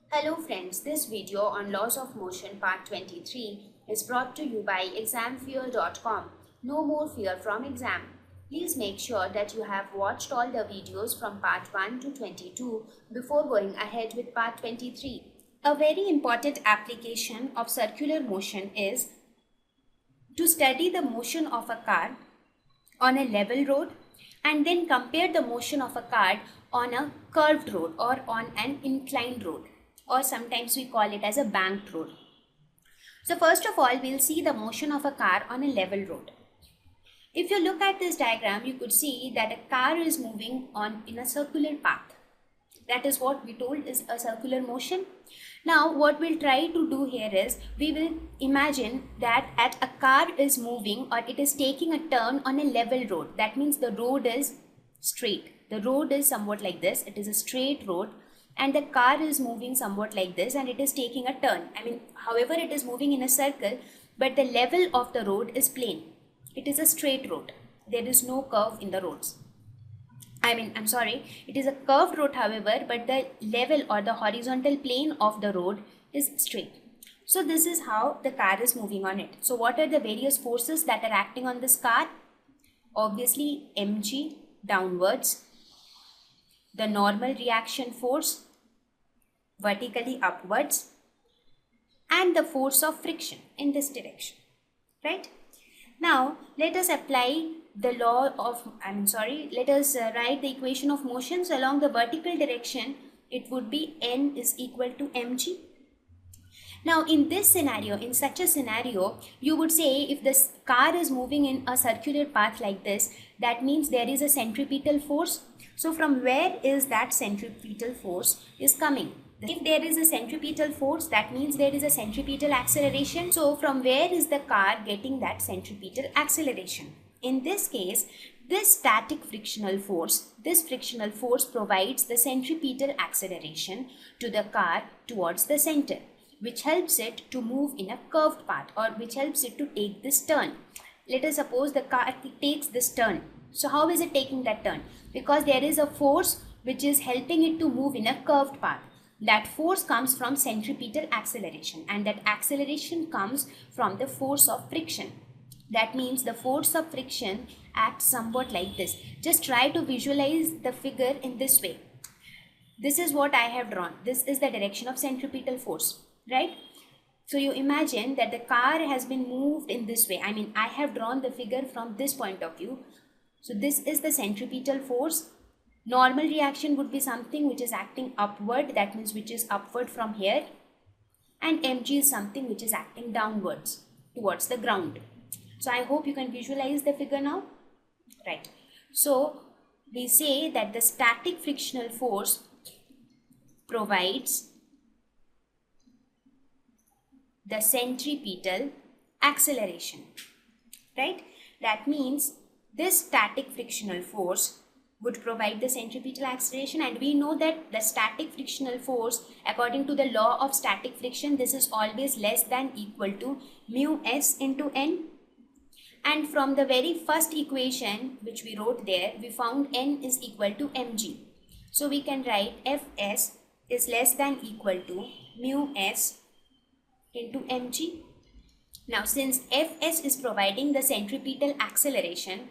Hello friends, this video on Laws of Motion part 23 is brought to you by examfear.com. No more fear from exam. Please make sure that you have watched all the videos from part 1 to 22 before going ahead with part 23. A very important application of circular motion is to study the motion of a car on a level road and then compare the motion of a car on a curved road or on an inclined road, or sometimes we call it as a banked road. So first of all, we'll see the motion of a car on a level road. If you look at this diagram, you could see that a car is moving on in a circular path. That is what we told is a circular motion. Now what we'll try to do here is we will imagine that a car is moving or it is taking a turn on a level road. That means the road is straight. The road is somewhat like this. It is a straight road and the car is moving somewhat like this and it is taking a turn. However, it is moving in a circle, but the level of the road is plain. It is a straight road. There is no curve in the roads. It is a curved road, however, but the level or the horizontal plane of the road is straight. So this is how the car is moving on it. So what are the various forces that are acting on this car? Obviously, mg downwards, the normal reaction force vertically upwards, and the force of friction in this direction, right? Now, let us apply the law of, let us write the equation of motion. So along the vertical direction, it would be N is equal to mg. Now, in this scenario, in such a scenario, you would say if this car is moving in a circular path like this, that means there is a centripetal force. So from where is that centripetal force is coming? If there is a centripetal force, that means there is a centripetal acceleration. So from where is the car getting that centripetal acceleration? In this case, this static frictional force, provides the centripetal acceleration to the car towards the center, which helps it to move in a curved path, or which helps it to take this turn. Let us suppose the car takes this turn. So how is it taking that turn? Because there is a force which is helping it to move in a curved path. That force comes from centripetal acceleration, and that acceleration comes from the force of friction. That means the force of friction acts somewhat like this. Just try to visualize the figure in this way. This is what I have drawn. This is the direction of centripetal force, right? So you imagine that the car has been moved in this way. I have drawn the figure from this point of view. So this is the centripetal force. Normal reaction would be something which is acting upward, that means which is upward from here, and mg is something which is acting downwards towards the ground. So I hope you can visualize the figure now, right? So we say that the static frictional force provides the centripetal acceleration, right? That means this static frictional force would provide the centripetal acceleration, and we know that the static frictional force, according to the law of static friction, this is always less than equal to mu s into n. And from the very first equation which we wrote there, we found n is equal to mg. So we can write Fs is less than equal to mu s into mg. Now since Fs is providing the centripetal acceleration,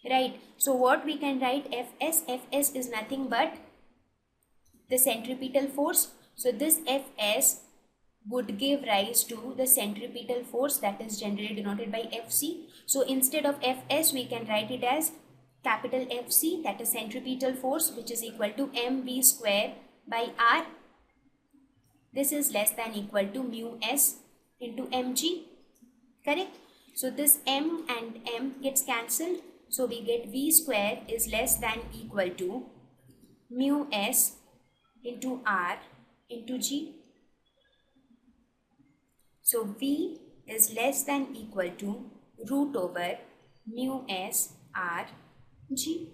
right, so what we can write Fs is nothing but the centripetal force. So this Fs would give rise to the centripetal force, that is generally denoted by Fc. So instead of Fs, we can write it as capital Fc, that is centripetal force, which is equal to mv square by r. This is less than equal to mu s into mg, correct? So this m and m gets cancelled. So we get v square is less than equal to mu s into r into g. So v is less than equal to root over mu s r g.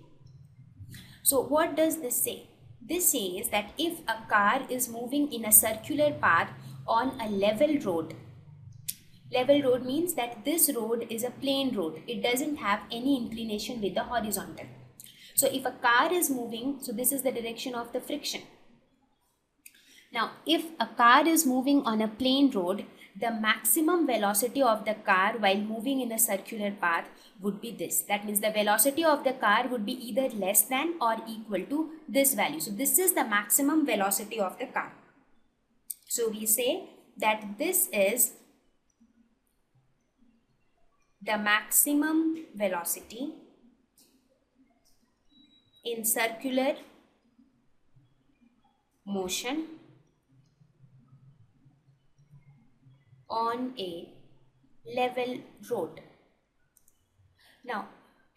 So what does this say? This says that if a car is moving in a circular path on a level road, level road means that this road is a plain road. It doesn't have any inclination with the horizontal. So if a car is moving, so this is the direction of the friction. Now, if a car is moving on a plain road, the maximum velocity of the car while moving in a circular path would be this. That means the velocity of the car would be either less than or equal to this value. So this is the maximum velocity of the car. So we say that this is the maximum velocity in circular motion on a level road. Now,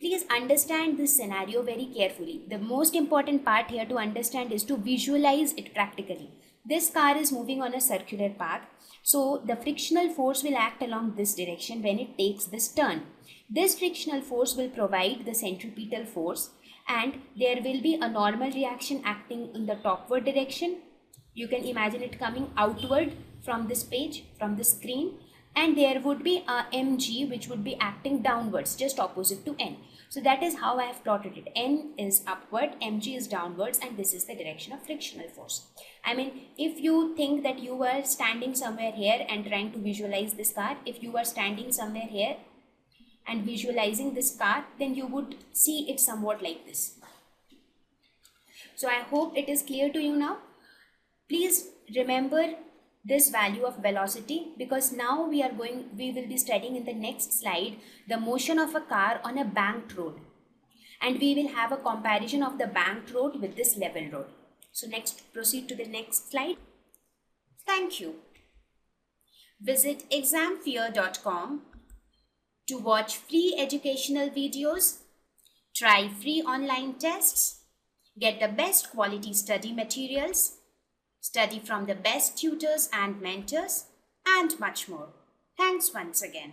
please understand this scenario very carefully. The most important part here to understand is to visualize it practically. This car is moving on a circular path, so the frictional force will act along this direction when it takes this turn. This frictional force will provide the centripetal force, and there will be a normal reaction acting in the topward direction. You can imagine it coming outward from this page, from the screen, and there would be a mg which would be acting downwards, just opposite to n. So that is how I have plotted it. N is upward, mg is downwards, and this is the direction of frictional force. I mean, if you think that you are standing somewhere here and trying to visualize this car, if you are standing somewhere here and visualizing this car, then you would see it somewhat like this. So I hope it is clear to you now. Please remember this value of velocity, because now we will be studying in the next slide the motion of a car on a banked road, and we will have a comparison of the banked road with this level road. So next, proceed to the next slide. Thank you. Visit examfear.com to watch free educational videos, try free online tests, get the best quality study materials, study from the best tutors and mentors, and much more. Thanks once again.